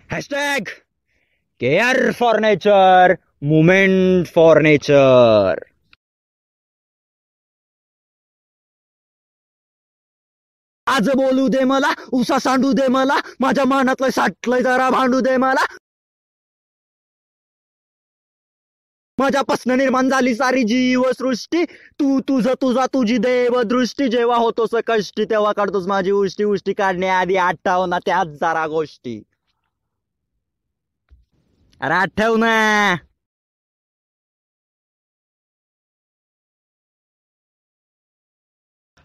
Hashtag care for nature, movement for nature. आज बोलू दे मला, उसा सांडू दे मला, माझ्या मनातलं साठलंय जरा भांडू दे मला. माझ्यापासून निर्माण झाली सारी जीवसृष्टी, तू तुझा तुझी देवदृष्टी. जेव्हा होतोस कष्टी तेव्हा काढतोस माझी उष्टी. उष्टी काढण्याआधी आठव ना त्याच जरा गोष्टी. अरे आठव ना.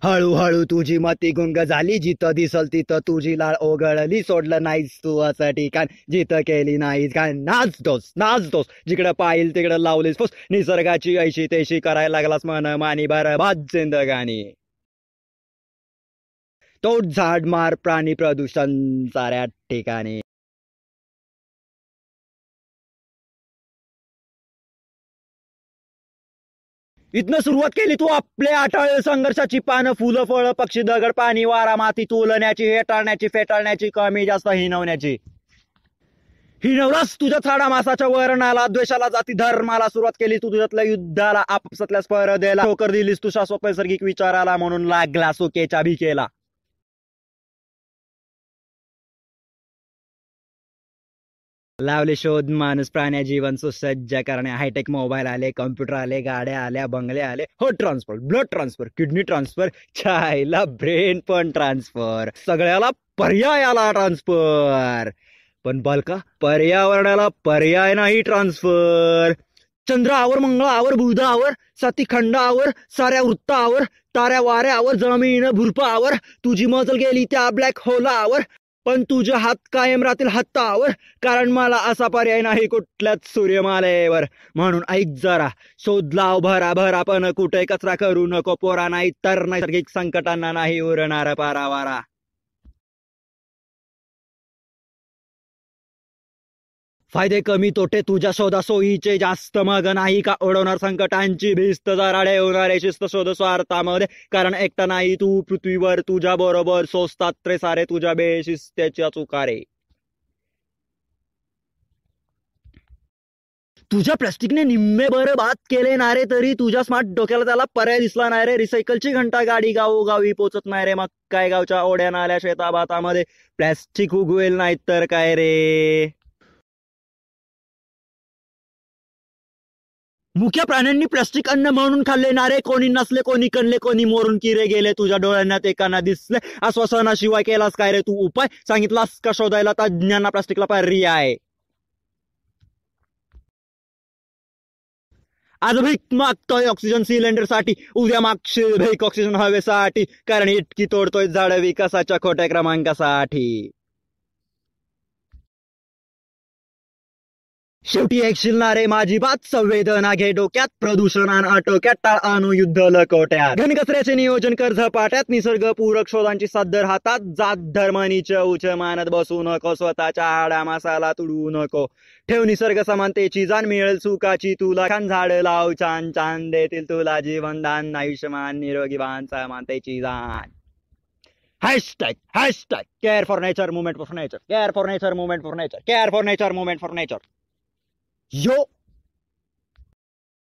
हळूहळू तुझी मती गुंग झाली, जिथं दिसल तिथं तुझी लाळ ओघळली. सोडलं नाहीस तू असं ठिकाण जिथं केली नाहीस घाण. नाचतोस जिकडं पाहिल तिकडं लावलीस फुस. निसर्गाची ऐशी तेशी करायला लागलास मन मानी बरबाद जिंदगानी. तोड झाड मार प्राणी प्रदूषण साऱ्या ठिकाणी. इथनं सुरुवात केली तू आपल्या अटाळ संघर्षाची. पानं फुलं फळं पक्षी दगड पाणी वारा माती तुलण्याची, हेटाळण्याची फेटाळण्याची, कमी जास्त हिनवण्याची. हिनवलास तुझ्या थाडा मासाच्या वरणाला, द्वेषाला जाती धर्माला. सुरुवात केली तू तुझ्यातल्या युद्धाला, आपापसातल्या स्पर्धेला. ठोकर दिलीस तू शाश्वत नैसर्गिक विचाराला, म्हणून लागला सुकेच्या भिकेला. लावले शोध माणूस प्राण्या जीवन सुसज्ज करणे. हायटेक मोबाईल आले, कम्प्युटर आले, गाड्या आल्या, बंगले आले, हो transfer, blood transfer, kidney transfer, चायला ब्रेन पण ट्रान्सफर. सगळ्याला पर्याय आला ट्रान्सफर. पण बलका पर्यावरणाला पर्याय नाही ट्रान्सफर. चंद्रावर, मंगळावर, बुधावर, सतीखंडावर, साऱ्या वृत्तावर, ताऱ्या वाऱ्यावर, जमीन भुरपावर. तुझी मजल गेली त्या ब्लॅक होलावर, पण तुझे हात कायम राहतील हातावर. कारण मला असा पर्याय नाही कुठल्याच सूर्यमालेवर. म्हणून ऐक जरा, शोध लाव भरा पण कुठे कचरा करू नको पोरा. नाही तर नैसर्गिक संकटांना नाही उरणार पारावारा. फायदे कमी तोटे तुझ्या शोधा सोयीचे जास्त. मग नाही का उडवणार संकटांची भिस्त. जरा होणारे शिस्त शोध स्वार्थामध्ये. कारण एकटा नाही तू पृथ्वीवर, तुझ्या बरोबर सोसतात रे सारे तुझ्या बेशिस्त्याच्या चुकारे. तुझ्या प्लास्टिकने निम्मे बरबाद केले नारे, तरी तुझ्या स्मार्ट डोक्याला त्याला पर्याय दिसला नाही रे. रिसायकलची घंटा गाडी गावोगावी पोचत नाही रे. मग काय गावच्या ओढ्या नाल्या शेताभातामध्ये प्लॅस्टिक उगवेल नाही तर काय रे. मुख्य प्राण्यांनी प्लास्टिक अन्न म्हणून खाल्ले नारे. कोणी नसले, कोणी कणले, कोणी मोरून किरे गेले. तुझ्या डोळ्यांना ते काना दिसले. आश्वासनाशिवाय केलास काय रे तू उपाय. सांगितलास का शोधायला तज्ञांना प्लास्टिकला पर्याय. आज भीक मागतोय ऑक्सिजन सिलेंडरसाठी, उद्या मागशील भीक ऑक्सिजन हवेसाठी. कारण इतकी तोडतोय झाड विकासाच्या खोट्या क्रमांकासाठी. शेवटी ऐकशील ना रे माझी बात. संवेदना घे डोक्यात, प्रदूषण आटोक्यात, टाळ आणू युद्ध लकोट्यात. घनकचऱ्याचे नियोजन कर झपाट्यात, निसर्ग पूरक शोधांची सद्दर हातात. जात धर्मानीच उच मानत बसू नको, स्वतःच्या हाडा मासाला तुडू नको. ठेव निसर्ग समानतेची जाण, मिळेल सुखाची तुला खान. झाड लाव छान छान, देतील तुला जीवनदान. आयुष्यमान निरोगी वाहन समानतेची जाण. Hashtag care for nature, movement for nature. Care for nature, movement for nature. Care for nature, movement for nature. Yo